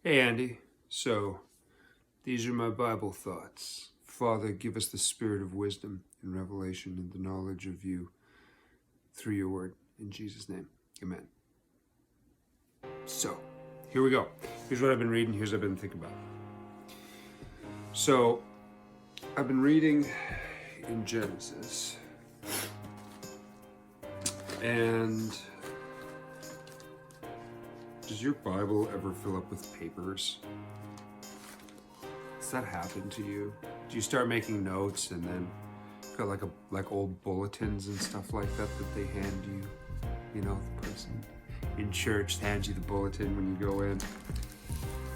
Hey Andy, so these are my Bible thoughts. Father, give us the spirit of wisdom and revelation and the knowledge of you through your word. In Jesus' name, amen. So, here we go. Here's what I've been reading, here's what I've been thinking about. So, I've been reading in Genesis, and does your Bible ever fill up with papers? Does that happen to you? Do you start making notes and then got like old bulletins and stuff like that they hand you? You know, the person in church hands you the bulletin when you go in. And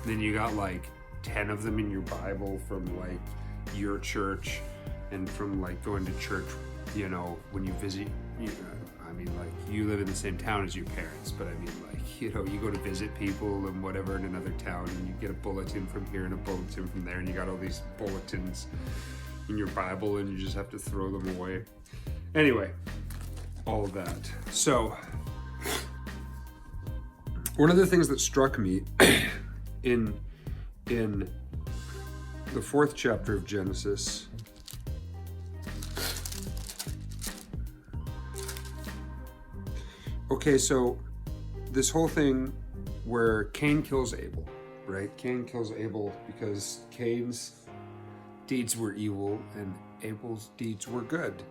then you got like 10 of them in your Bible from like your church and from like going to church, you know, when you visit, I mean, like you live in the same town as your parents, but I mean, like, you know, you go to visit people and whatever in another town and you get a bulletin from here and a bulletin from there and you got all these bulletins in your Bible and you just have to throw them away. Anyway, all of that. So, one of the things that struck me in the 4th chapter of Genesis, okay, so this whole thing where Cain kills Abel, right? Cain kills Abel because Cain's deeds were evil and Abel's deeds were good.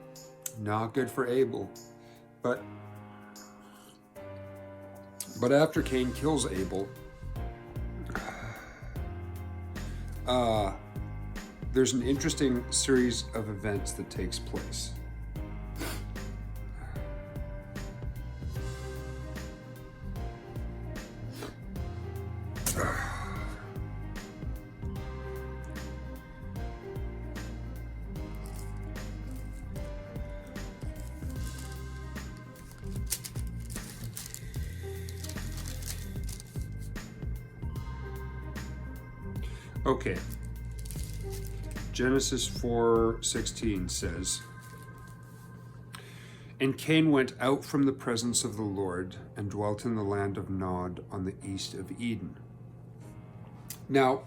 Not good for Abel. But after Cain kills Abel, there's an interesting series of events that takes place. Okay, Genesis 4:16 says, "And Cain went out from the presence of the Lord and dwelt in the land of Nod on the east of Eden." Now,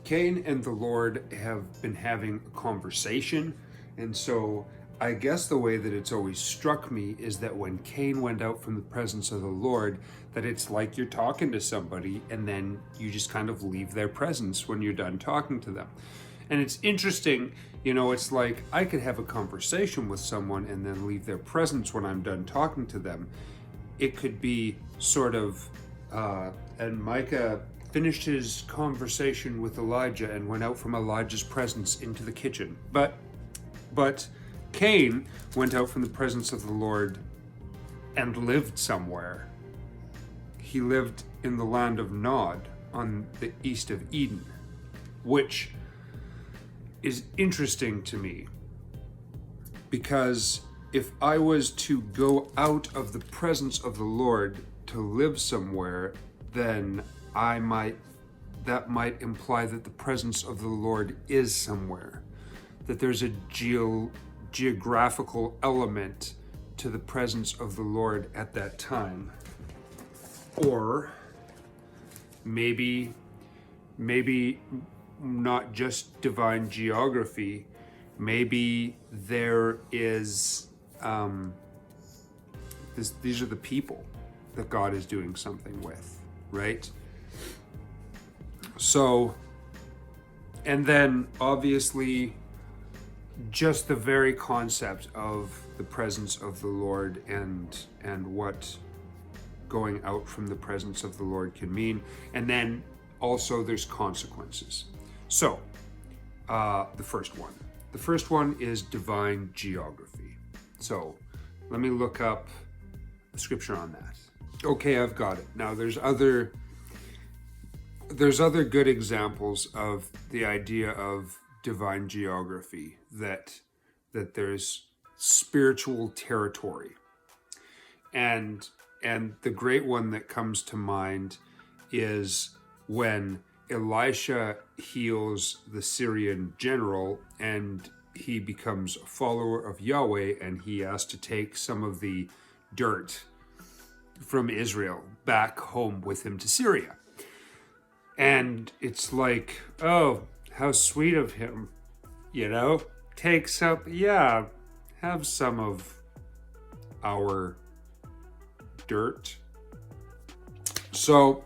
Cain and the Lord have been having a conversation, and so I guess the way that it's always struck me is that when Cain went out from the presence of the Lord, that it's like you're talking to somebody and then you just kind of leave their presence when you're done talking to them. And it's interesting, you know, it's like I could have a conversation with someone and then leave their presence when I'm done talking to them. It could be sort of, and Micah finished his conversation with Elijah and went out from Elijah's presence into the kitchen. But Cain went out from the presence of the Lord and lived somewhere. He lived in the land of Nod on the east of Eden, which is interesting to me because if I was to go out of the presence of the Lord to live somewhere, then that might imply that the presence of the Lord is somewhere, that there's a geographical element to the presence of the Lord at that time. Or maybe not just divine geography, maybe there is these are the people that God is doing something with, right? So, and then obviously just the very concept of the presence of the Lord and what going out from the presence of the Lord can mean. And then also there's consequences. So, the first one is divine geography. So let me look up the scripture on that. Okay, I've got it. Now there's other good examples of the idea of divine geography, that there's spiritual territory. And the great one that comes to mind is when Elisha heals the Syrian general and he becomes a follower of Yahweh, and he has to take some of the dirt from Israel back home with him to Syria. And it's like, oh, how sweet of him, take some, yeah, have some of our dirt. So,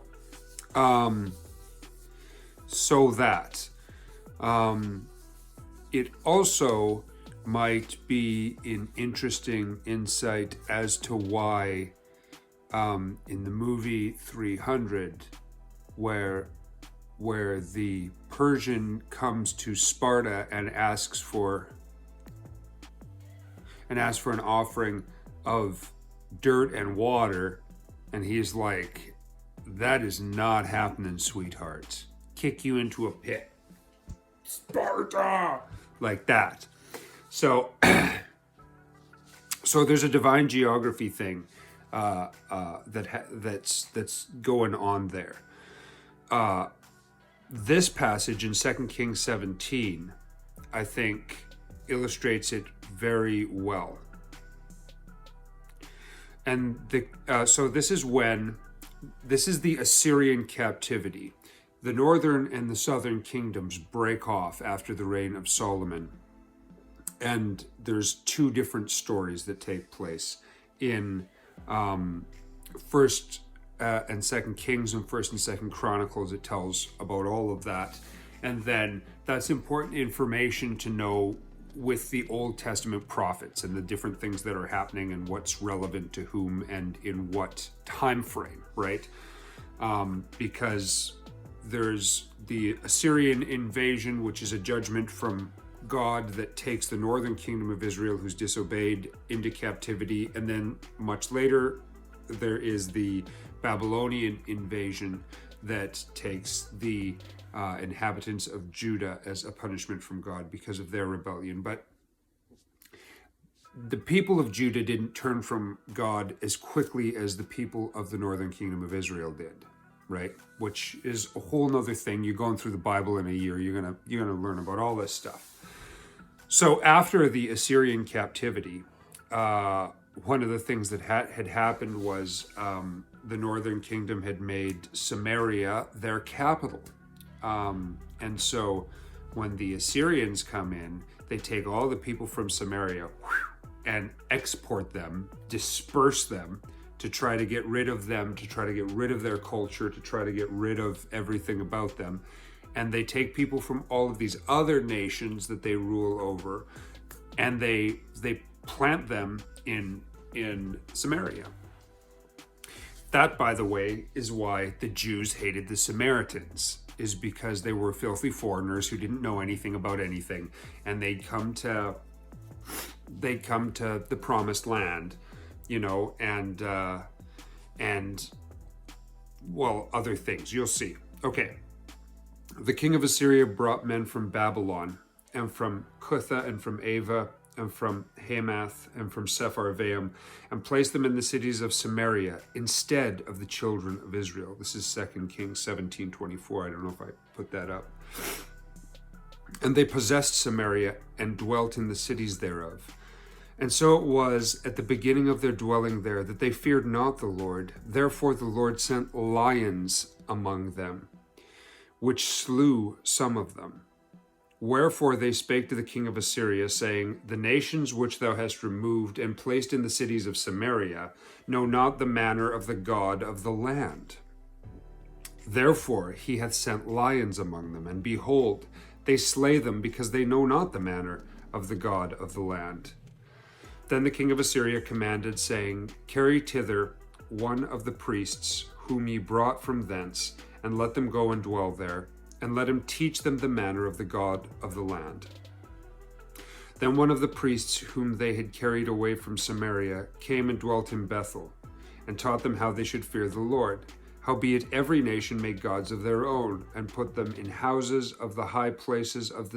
so that it also might be an interesting insight as to why in the movie 300, where the Persian comes to Sparta and asks for an offering of dirt and water, and he's like, that is not happening, sweetheart. Kick you into a pit. Sparta! Like that. So, so there's a divine geography thing that's going on there. This passage in 2 Kings 17, I think, illustrates it very well. And so this is the Assyrian captivity. The northern and the southern kingdoms break off after the reign of Solomon. And there's two different stories that take place in First and Second Kings and First and Second Chronicles. It tells about all of that. And then that's important information to know with the Old Testament prophets and the different things that are happening and what's relevant to whom and in what time frame, right? Because there's the Assyrian invasion, which is a judgment from God that takes the northern kingdom of Israel, who's disobeyed, into captivity. And then much later, there is the Babylonian invasion that takes the inhabitants of Judah as a punishment from God because of their rebellion. But the people of Judah didn't turn from God as quickly as the people of the northern kingdom of Israel did, right? Which is a whole nother thing. You're going through the Bible in a year, you're gonna learn about all this stuff. So after the Assyrian captivity, one of the things that had happened was the northern kingdom had made Samaria their capital. And so when the Assyrians come in, they take all the people from Samaria and export them, disperse them, to try to get rid of them, to try to get rid of their culture, to try to get rid of everything about them. And they take people from all of these other nations that they rule over, and they plant them in Samaria. That, by the way, is why the Jews hated the Samaritans, is because they were filthy foreigners who didn't know anything about anything, and they'd come to the promised land, and well, other things. You'll see. Okay. The king of Assyria brought men from Babylon, and from Cutha, and from Ava, and from Hamath, and from Sepharvaim, and placed them in the cities of Samaria instead of the children of Israel. This is 2 Kings 17:24. I don't know if I put that up. And they possessed Samaria and dwelt in the cities thereof. And so it was at the beginning of their dwelling there that they feared not the Lord. Therefore the Lord sent lions among them, which slew some of them. Wherefore they spake to the king of Assyria, saying, the nations which thou hast removed and placed in the cities of Samaria know not the manner of the God of the land. Therefore he hath sent lions among them, and behold, they slay them, because they know not the manner of the God of the land. Then the king of Assyria commanded, saying, carry thither one of the priests whom ye brought from thence, and let them go and dwell there, and let him teach them the manner of the God of the land. Then one of the priests whom they had carried away from Samaria came and dwelt in Bethel, and taught them how they should fear the Lord. Howbeit every nation made gods of their own, and put them in houses of the high places of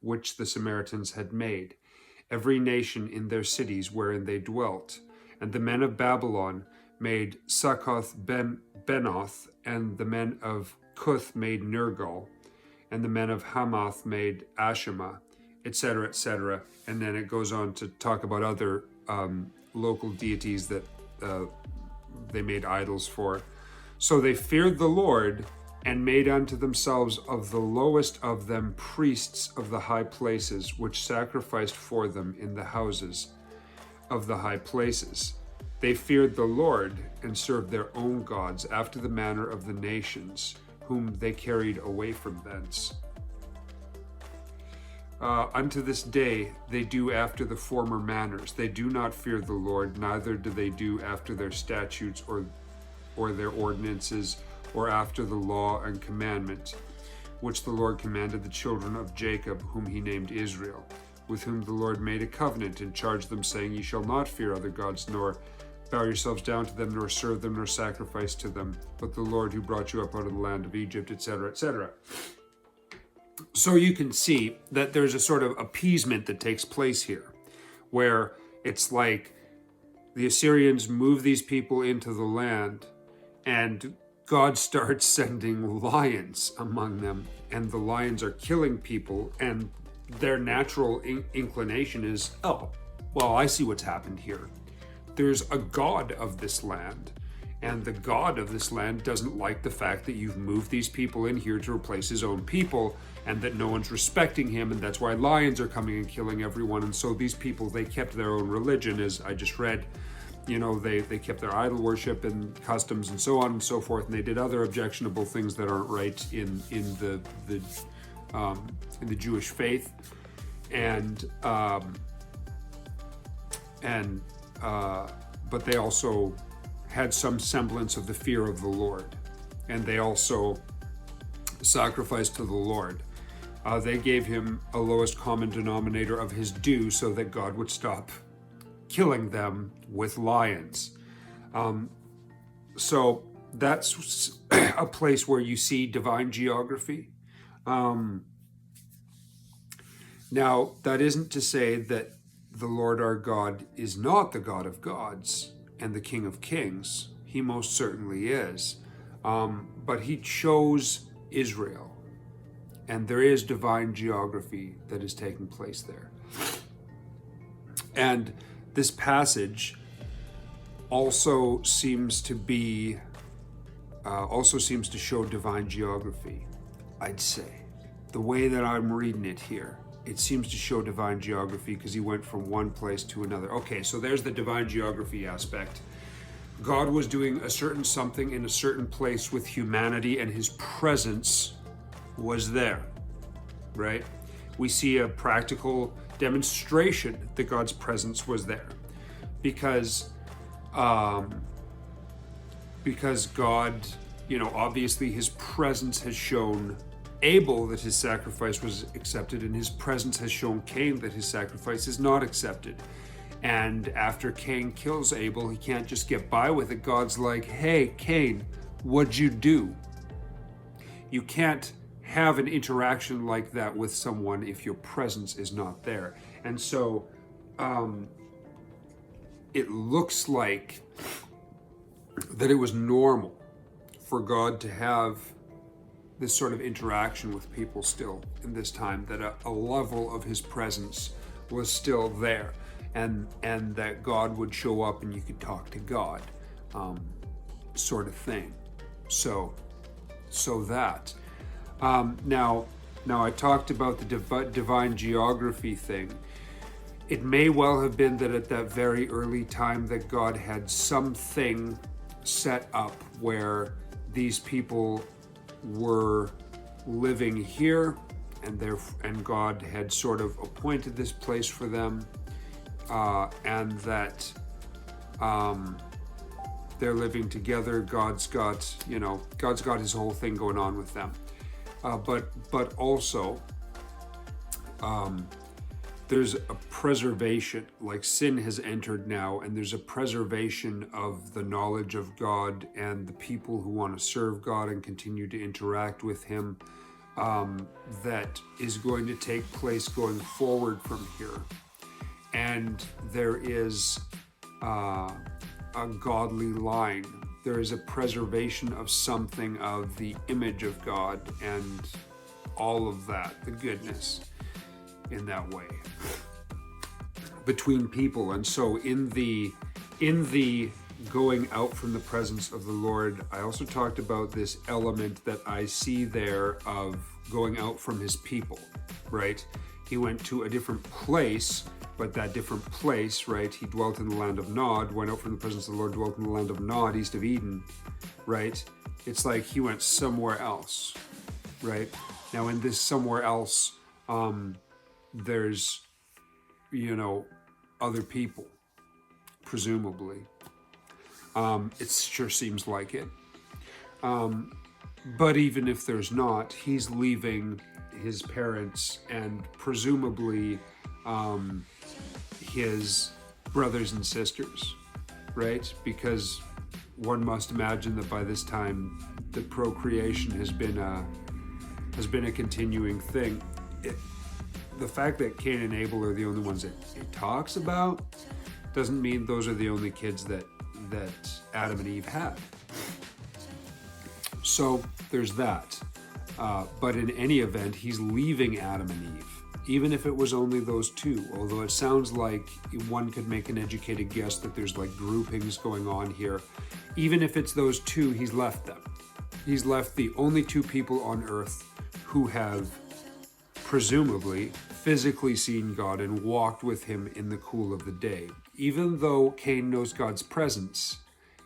which the Samaritans had made, every nation in their cities wherein they dwelt. And the men of Babylon made Succoth-Benoth, and the men of Cuth made Nergal, and the men of Hamath made Ashima, etc., etc. And then it goes on to talk about other local deities that they made idols for. So they feared the Lord, and made unto themselves of the lowest of them priests of the high places, which sacrificed for them in the houses of the high places. They feared the Lord and served their own gods after the manner of the nations, whom they carried away from thence. Unto this day they do after the former manners. They do not fear the Lord, neither do they do after their statutes or their ordinances, or after the law and commandment, which the Lord commanded the children of Jacob, whom he named Israel, with whom the Lord made a covenant and charged them, saying, Ye shall not fear other gods, nor bow yourselves down to them, nor serve them, nor sacrifice to them, but the Lord who brought you up out of the land of Egypt, etc., etc. So you can see that there's a sort of appeasement that takes place here, where it's like the Assyrians move these people into the land, and God starts sending lions among them, and the lions are killing people, and their natural inclination is, oh, well, I see what's happened here. There's a god of this land, and the god of this land doesn't like the fact that you've moved these people in here to replace his own people, and that no one's respecting him, and that's why lions are coming and killing everyone. And so these people, they kept their own religion, as I just read. You know, they kept their idol worship and customs and so on and so forth, and they did other objectionable things that aren't right in the Jewish faith, but they also had some semblance of the fear of the Lord, and they also sacrificed to the Lord. They gave him a lowest common denominator of his due so that God would stop killing them with lions. So that's a place where you see divine geography. Now, that isn't to say that the Lord our God is not the God of gods and the King of kings. He most certainly is. But he chose Israel. And there is divine geography that is taking place there. And this passage also seems to show divine geography, I'd say. The way that I'm reading it here, it seems to show divine geography because he went from one place to another. Okay, so there's the divine geography aspect. God was doing a certain something in a certain place with humanity, and his presence was there, right? We see a practical demonstration that God's presence was there because God, you know, obviously his presence has shown Abel that his sacrifice was accepted, and his presence has shown Cain that his sacrifice is not accepted. And after Cain kills Abel, he can't just get by with it. God's like, hey, Cain, what'd you do? You can't have an interaction like that with someone if your presence is not there. And so it looks like that it was normal for God to have this sort of interaction with people still in this time, that a level of his presence was still there, and that God would show up and you could talk to God, sort of thing. So that. Now I talked about the divine geography thing. It may well have been that at that very early time that God had something set up where these people were living here, and God had sort of appointed this place for them, and that they're living together. God's got his whole thing going on with them. But also, there's a preservation, like sin has entered now, and there's a preservation of the knowledge of God and the people who want to serve God and continue to interact with him, that is going to take place going forward from here. And there is a godly line. There is a preservation of something of the image of God and all of that, the goodness in that way between people. And so in the going out from the presence of the Lord, I also talked about this element that I see there of going out from his people, right? He went to a different place, but that different place, right? He dwelt in the land of Nod, went out from the presence of the Lord, dwelt in the land of Nod, east of Eden, right? It's like he went somewhere else, right? Now in this somewhere else, there's, other people, presumably. It sure seems like it. But even if there's not, he's leaving his parents and presumably his brothers and sisters, right? Because one must imagine that by this time, the procreation has been a continuing thing. The fact that Cain and Abel are the only ones that it talks about doesn't mean those are the only kids that Adam and Eve had. So there's that. But in any event, he's leaving Adam and Eve, even if it was only those two, although it sounds like one could make an educated guess that there's like groupings going on here. Even if it's those two, he's left them. He's left the only two people on earth who have presumably physically seen God and walked with him in the cool of the day. Even though Cain knows God's presence,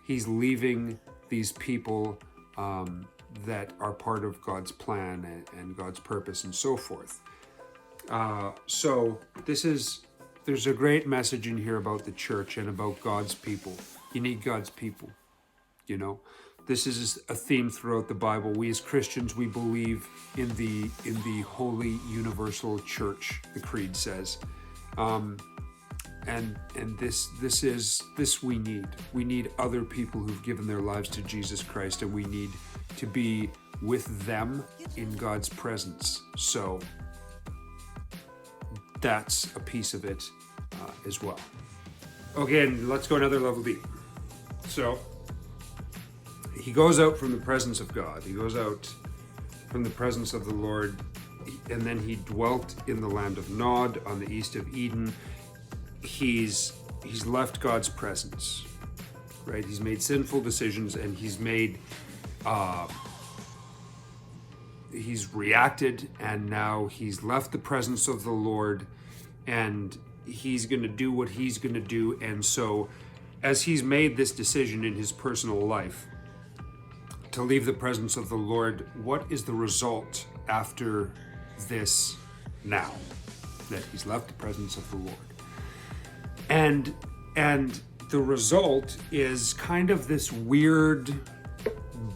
he's leaving these people that are part of God's plan and God's purpose and so forth. So there's a great message in here about the church and about God's people. You need God's people, This is a theme throughout the Bible. We as Christians, we believe in the holy universal church, the creed says. And this we need. We need other people who've given their lives to Jesus Christ, and we need to be with them in God's presence. So that's a piece of it as well. Okay, and let's go another level deep. So he goes out from the presence of God. He goes out from the presence of the Lord, and then he dwelt in the land of Nod on the east of Eden. He's left God's presence, right? He's made sinful decisions, and he's reacted, and now he's left the presence of the Lord, and he's going to do what he's going to do. And so as he's made this decision in his personal life to leave the presence of the Lord, what is the result after this now that he's left the presence of the Lord? And the result is kind of this weird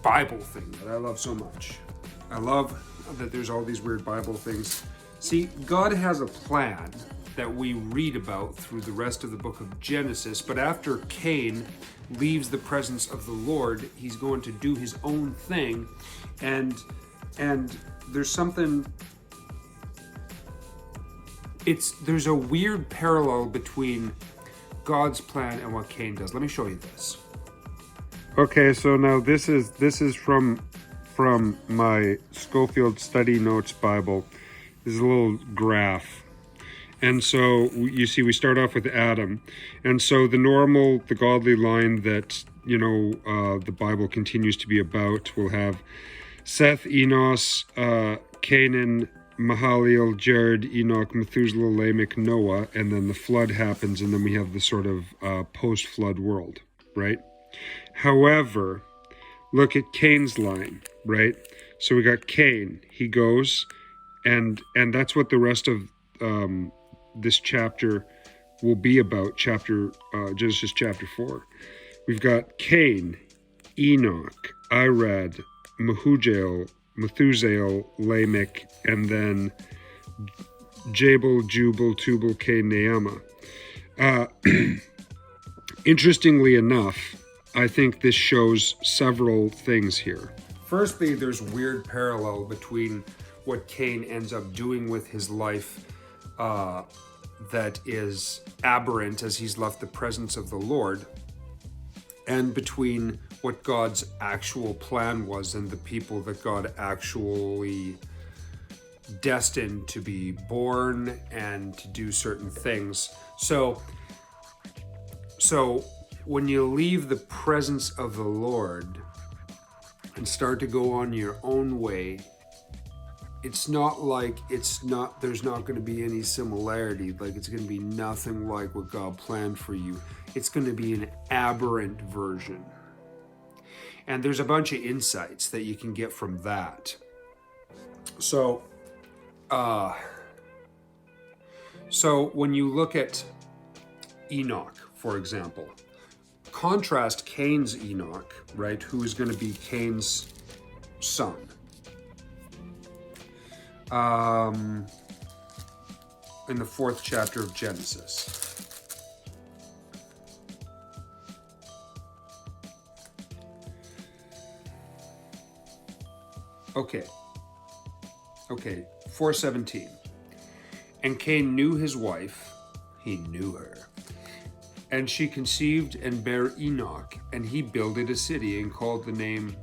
Bible thing that I love so much. I love that there's all these weird Bible things. See, God has a plan that we read about through the rest of the book of Genesis, but after Cain leaves the presence of the Lord, he's going to do his own thing, and there's something, there's a weird parallel between God's plan and what Cain does. Let me show you this. Okay, so now this is from my Schofield Study Notes Bible. This is a little graph. And so you see, we start off with Adam. And so the godly line that, the Bible continues to be about will have Seth, Enos, Canaan, Mahalalel, Jared, Enoch, Methuselah, Lamech, Noah, and then the flood happens, and then we have the sort of post-flood world, right? However, look at Cain's line, right? So we got Cain. He goes, and that's what the rest of this chapter will be about, Genesis chapter 4. We've got Cain, Enoch, Irad, Methuselah, Lamech, and then Jabal, Jubal, Tubal, Cain, Naamah. Interestingly enough, I think this shows several things here. Firstly, there's weird parallel between what Cain ends up doing with his life that is aberrant as he's left the presence of the Lord, and between what God's actual plan was and the people that God actually destined to be born and to do certain things. So when you leave the presence of the Lord and start to go on your own way, it's not like there's not going to be any similarity. Like, it's going to be nothing like what God planned for you. It's going to be an aberrant version. And there's a bunch of insights that you can get from that. So when you look at Enoch, for example, contrast Cain's Enoch, right, who is going to be Cain's son. In the 4th chapter of Genesis. Okay, 4:17. And Cain knew his wife, he knew her, and she conceived and bare Enoch, and he builded a city and called the name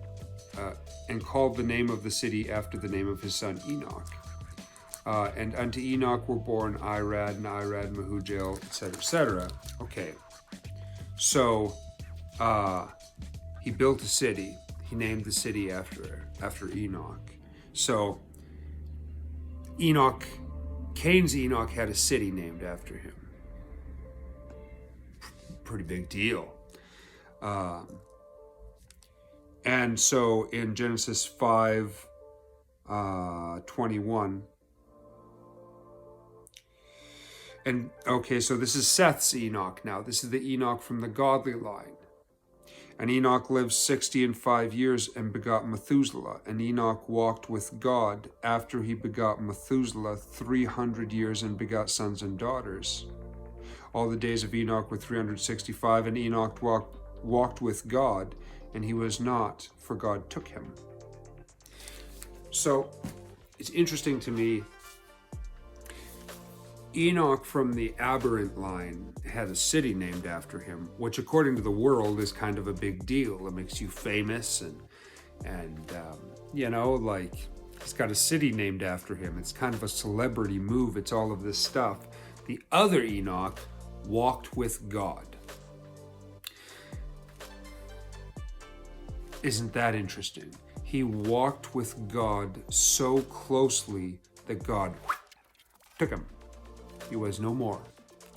of the city after the name of his son Enoch. And unto Enoch were born Irad, and Irad Mehujael, etc., etc. Okay, so he built a city. He named the city after Enoch. So Cain's Enoch had a city named after him. Pretty big deal. And so in Genesis 5:21, and okay, so this is Seth's Enoch now. This is the Enoch from the godly line. And Enoch lived 65 years and begot Methuselah. And Enoch walked with God after he begot Methuselah 300 years and begot sons and daughters. All the days of Enoch were 365, and Enoch walked with God, and he was not, for God took him. So it's interesting to me, Enoch from the aberrant line had a city named after him, which according to the world is kind of a big deal. It makes you famous and like, he's got a city named after him. It's kind of a celebrity move. It's all of this stuff. The other Enoch walked with God. Isn't that interesting? He walked with God so closely that God took him. He was no more.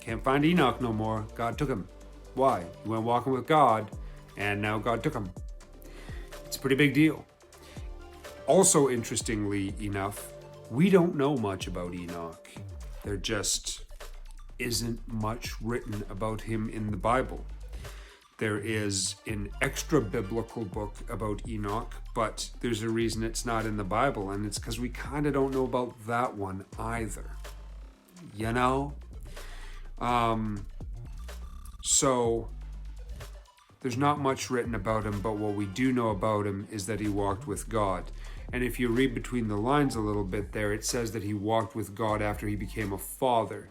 Can't find Enoch no more. God took him. Why? He went walking with God, and now God took him. It's a pretty big deal. Also, interestingly enough, we don't know much about Enoch. There just isn't much written about him in the Bible. There is an extra biblical book about Enoch, but there's a reason it's not in the Bible, and it's because we kind of don't know about that one either. You know? So there's not much written about him, but what we do know about him is that he walked with God. And if you read between the lines a little bit there, it says that he walked with God after he became a father,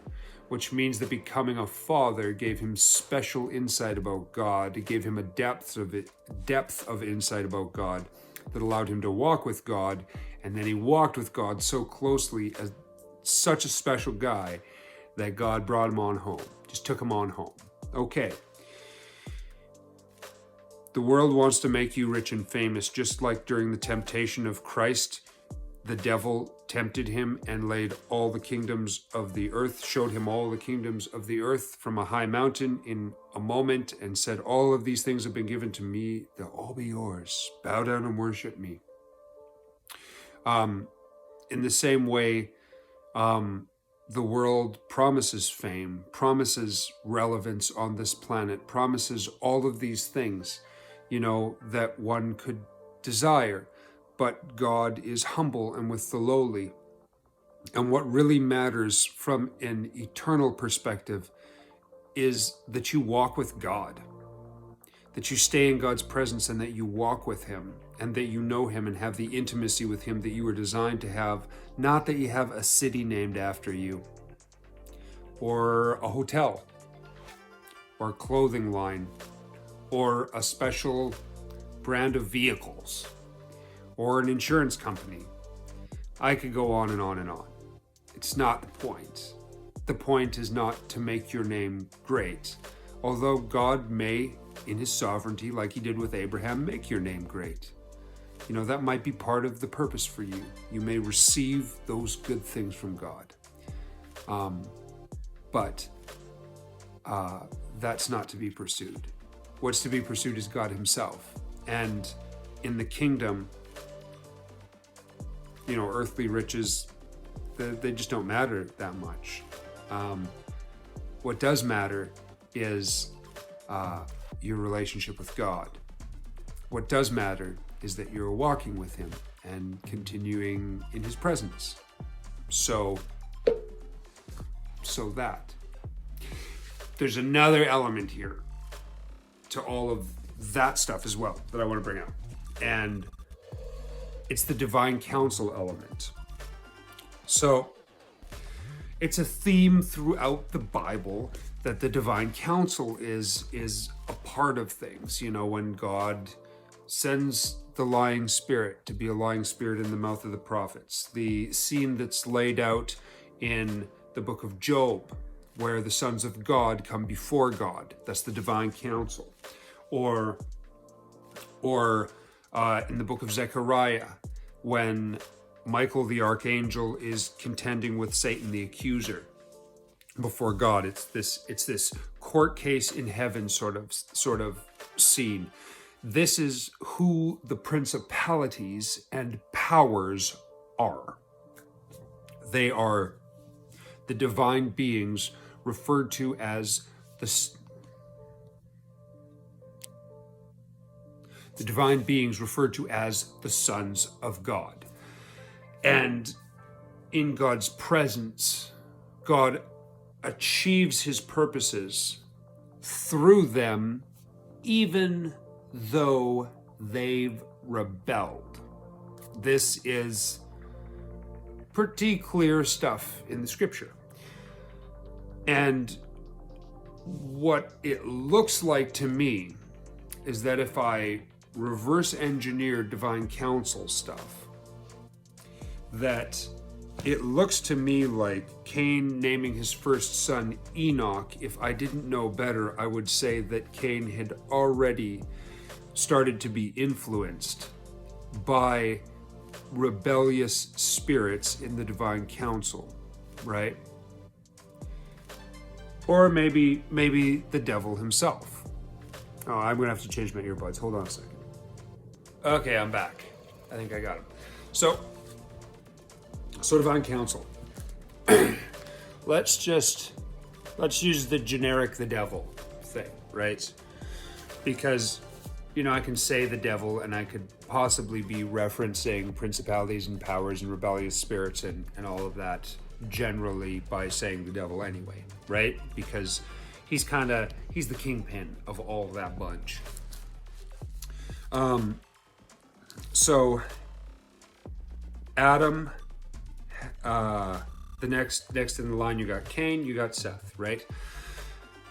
which means that becoming a father gave him special insight about God. It gave him a depth of insight about God that allowed him to walk with God. And then he walked with God so closely as such a special guy that God brought him on home, just took him on home. Okay. The world wants to make you rich and famous, just like during the temptation of Christ, the devil tempted him and laid all the kingdoms of the earth, showed him all the kingdoms of the earth from a high mountain in a moment, and said, all of these things have been given to me, they'll all be yours. Bow down and worship me. In the same way, the world promises fame, promises relevance on this planet, promises all of these things, that one could desire. But God is humble and with the lowly. And what really matters from an eternal perspective is that you walk with God, that you stay in God's presence and that you walk with him and that you know him and have the intimacy with him that you were designed to have, not that you have a city named after you or a hotel or a clothing line or a special brand of vehicles or an insurance company. I could go on and on and on. It's not the point. The point is not to make your name great. Although God may, in his sovereignty, like he did with Abraham, make your name great. You know, that might be part of the purpose for you. You may receive those good things from God. But that's not to be pursued. What's to be pursued is God himself. And in the kingdom, you know, earthly riches, they just don't matter that much. What does matter is your relationship with God. What does matter is that you're walking with him and continuing in his presence. So that. There's another element here to all of that stuff as well that I want to bring up. And it's the divine counsel element. So it's a theme throughout the Bible that the divine counsel is a part of things. You know, when God sends the lying spirit to be a lying spirit in the mouth of the prophets. The scene that's laid out in the book of Job, where the sons of God come before God. That's the divine counsel. Or in the book of Zechariah, when Michael the archangel is contending with Satan the accuser before God. It's this court case in heaven sort of scene. This is who the principalities and powers are. They are the divine beings referred to as the divine beings referred to as the sons of God. And in God's presence, God achieves his purposes through them, even though they've rebelled. This is pretty clear stuff in the scripture. And what it looks like to me is that if I reverse engineer divine counsel stuff, that it looks to me like Cain naming his first son Enoch. If I didn't know better, I would say that Cain had already started to be influenced by rebellious spirits in the divine counsel, right? Or maybe the devil himself. Oh, I'm gonna have to change my earbuds. Hold on a second. Okay, I'm back. I think I got him. So divine counsel. Let's use the generic the devil thing, right? Because, you know, I can say the devil and I could possibly be referencing principalities and powers and rebellious spirits and all of that generally by saying the devil anyway, right? Because he's the kingpin of all that bunch. So Adam, the next in the line, you got Cain, you got Seth, right?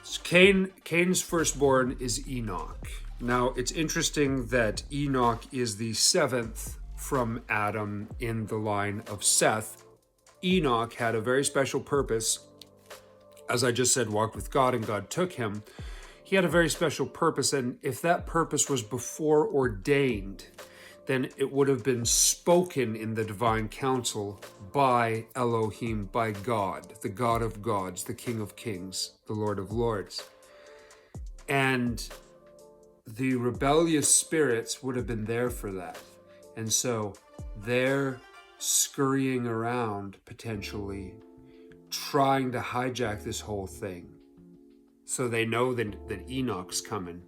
So Cain's firstborn is Enoch. Now, it's interesting that Enoch is the seventh from Adam in the line of Seth. Enoch had a very special purpose. As I just said, walked with God and God took him. He had a very special purpose, and if that purpose was before ordained, then it would have been spoken in the divine counsel by Elohim, by God, the God of gods, the King of kings, the Lord of lords. And the rebellious spirits would have been there for that. And so they're scurrying around, potentially, trying to hijack this whole thing. So they know that Enoch's coming.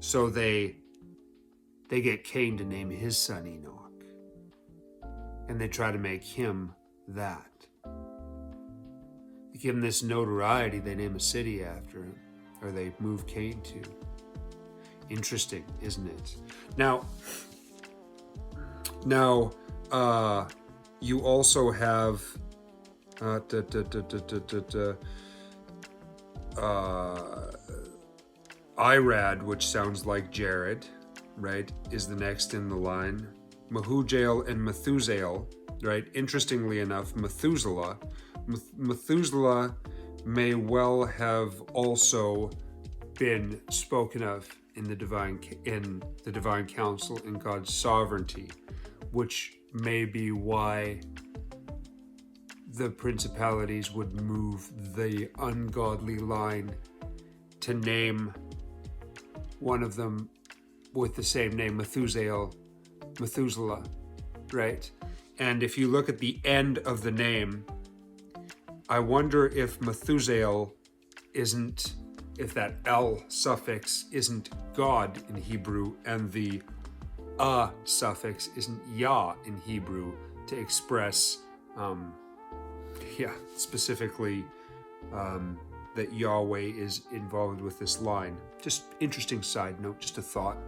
So they get Cain to name his son Enoch. And they try to make him that. They give him this notoriety, they name a city after him. Or they move Cain to. Interesting, isn't it? Now, you also have Irad, which sounds like Jared, right, is the next in the line. Mehujael and Methusael, right? Interestingly enough, Methuselah may well have also been spoken of in the divine counsel in God's sovereignty, which may be why the principalities would move the ungodly line to name one of them with the same name, Methuselah, right? And if you look at the end of the name, I wonder if Methuselah isn't, if that L suffix isn't God in Hebrew, and the suffix isn't Yah in Hebrew to express, specifically that Yahweh is involved with this line. Just interesting side note, just a thought.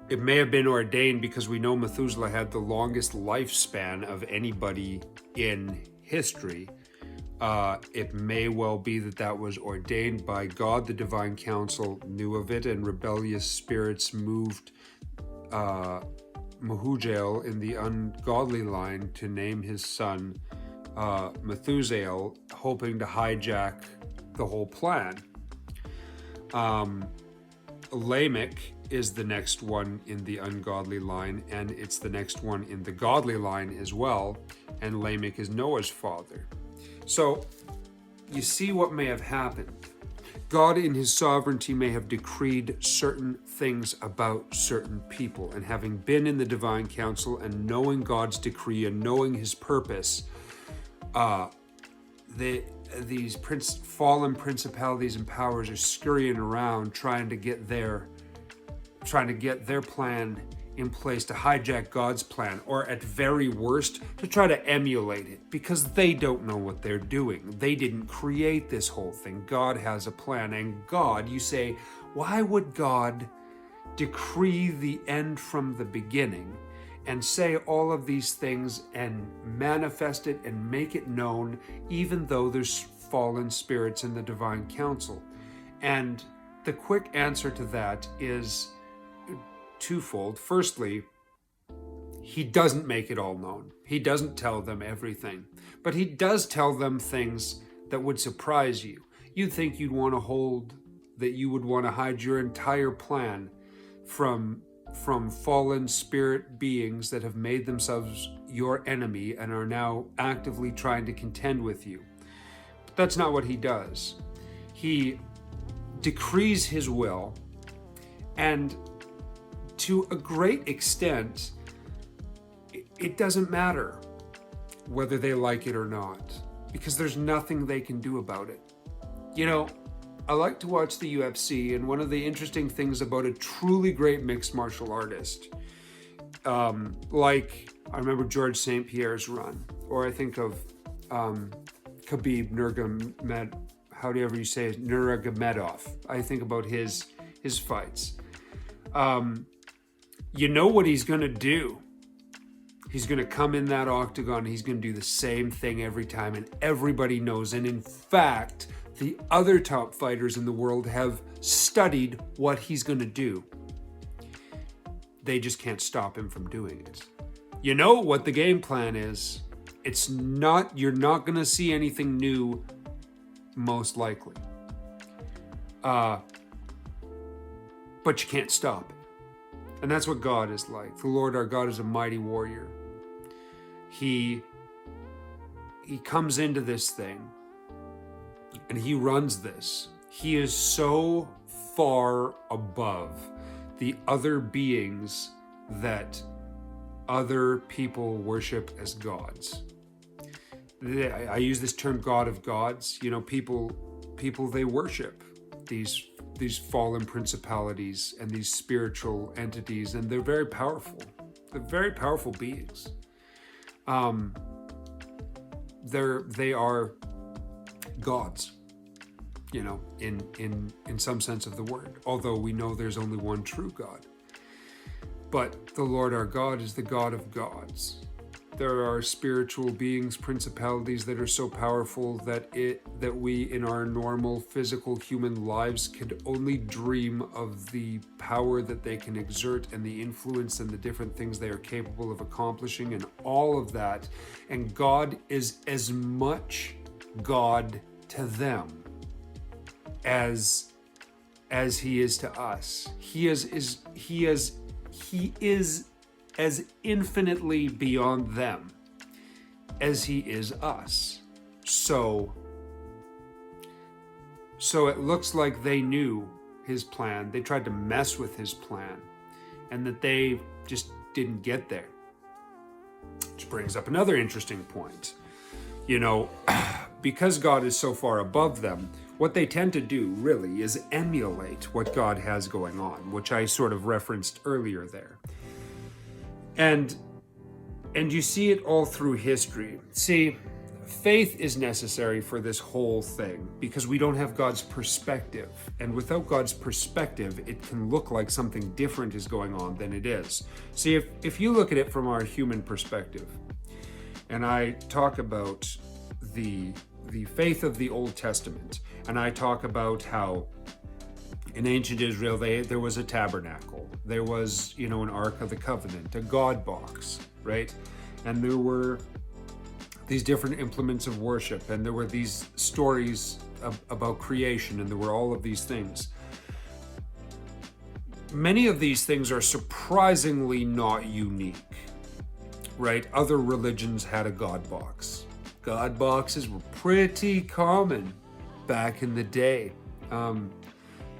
It may have been ordained because we know Methuselah had the longest lifespan of anybody in history. It may well be that was ordained by God. The divine council knew of it, and rebellious spirits moved Mehujael in the ungodly line to name his son Methuselah, hoping to hijack the whole plan. Lamech is the next one in the ungodly line, and it's the next one in the godly line as well, and Lamech is Noah's father. So you see what may have happened. God in his sovereignty may have decreed certain things about certain people, and having been in the divine council and knowing God's decree and knowing his purpose, these fallen principalities and powers are scurrying around trying to get their plan in place to hijack God's plan, or at very worst, to try to emulate it, because they don't know what they're doing. They didn't create this whole thing. God has a plan, and God, you say, why would God decree the end from the beginning and say all of these things and manifest it and make it known, even though there's fallen spirits in the divine council? And the quick answer to that is twofold. Firstly, he doesn't make it all known. He doesn't tell them everything, but he does tell them things that would surprise you. You'd think you would want to hide your entire plan from fallen spirit beings that have made themselves your enemy and are now actively trying to contend with you. But that's not what he does. He decrees his will, and to a great extent, it doesn't matter whether they like it or not, because there's nothing they can do about it. You know, I like to watch the UFC, and one of the interesting things about a truly great mixed martial artist, like I remember George St. Pierre's run, or I think of Khabib Nurmagomedov. I think about his fights. You know what he's going to do. He's going to come in that octagon. He's going to do the same thing every time, and everybody knows. And in fact, the other top fighters in the world have studied what he's going to do. They just can't stop him from doing it. You know what the game plan is. You're not going to see anything new, most likely. But you can't stop it. And that's what God is like. The Lord our God is a mighty warrior. He comes into this thing and he runs this. He is so far above the other beings that other people worship as gods. I use this term God of gods. You know, people they worship these fallen principalities and these spiritual entities, and they're very powerful. They're very powerful beings. They are gods, you know, in some sense of the word, although we know there's only one true God. But the Lord our God is the God of gods. there are spiritual beings, principalities that are so powerful that we in our normal physical human lives could only dream of the power that they can exert and the influence and the different things they are capable of accomplishing and all of that. And God is as much God to them as he is to us. He is as infinitely beyond them as he is us. So it looks like they knew his plan. They tried to mess with his plan, and that they just didn't get there. Which brings up another interesting point. Because God is so far above them, what they tend to do really is emulate what God has going on, which I sort of referenced earlier there. And you see it all through history. See, faith is necessary for this whole thing because we don't have God's perspective. And without God's perspective, it can look like something different is going on than it is. See, if you look at it from our human perspective, and I talk about the faith of the Old Testament, and I talk about how in ancient Israel, there was a tabernacle. There was, an Ark of the Covenant, a God box, right? And there were these different implements of worship, and there were these stories about creation, and there were all of these things. Many of these things are surprisingly not unique, right? Other religions had a God box. God boxes were pretty common back in the day.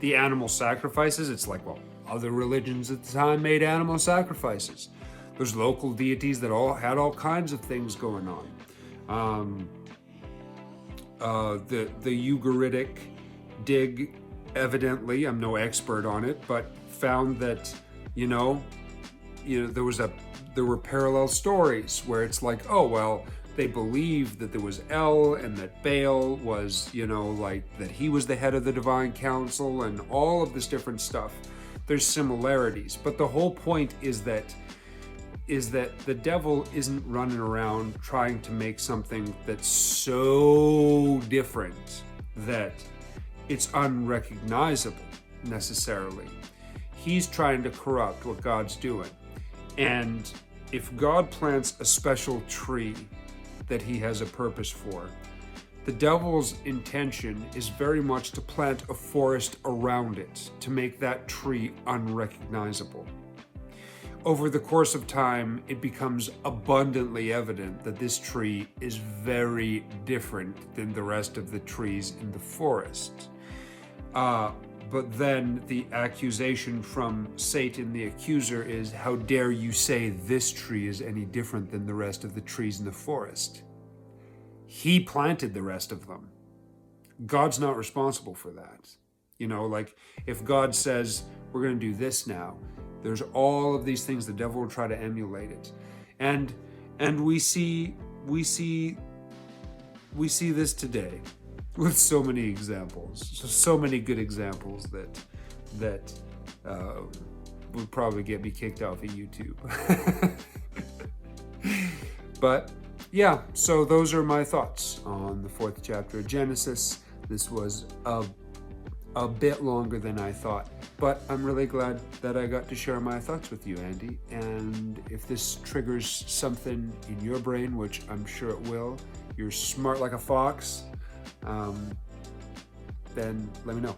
The animal sacrifices, it's like, well, other religions at the time made animal sacrifices. There's local deities that all had all kinds of things going on. The Ugaritic dig, evidently, I'm no expert on it, but found that, there were parallel stories where it's like, oh, well, they believed that there was El and that Baal was, that he was the head of the divine council and all of this different stuff. There's similarities, but the whole point is that the devil isn't running around trying to make something that's so different that it's unrecognizable necessarily. He's trying to corrupt what God's doing. And if God plants a special tree that he has a purpose for, the devil's intention is very much to plant a forest around it to make that tree unrecognizable. Over the course of time, it becomes abundantly evident that this tree is very different than the rest of the trees in the forest. But then the accusation from Satan, the accuser, is, how dare you say this tree is any different than the rest of the trees in the forest? He planted the rest of them. God's not responsible for that. If God says, we're going to do this now, there's all of these things the devil will try to emulate it. And we see this today with so many examples, so many good examples that would probably get me kicked off of YouTube. But yeah, so those are my thoughts on the 4th chapter of Genesis. This was a bit longer than I thought, but I'm really glad that I got to share my thoughts with you, Andy. And if this triggers something in your brain, which I'm sure it will, you're smart like a fox, then let me know.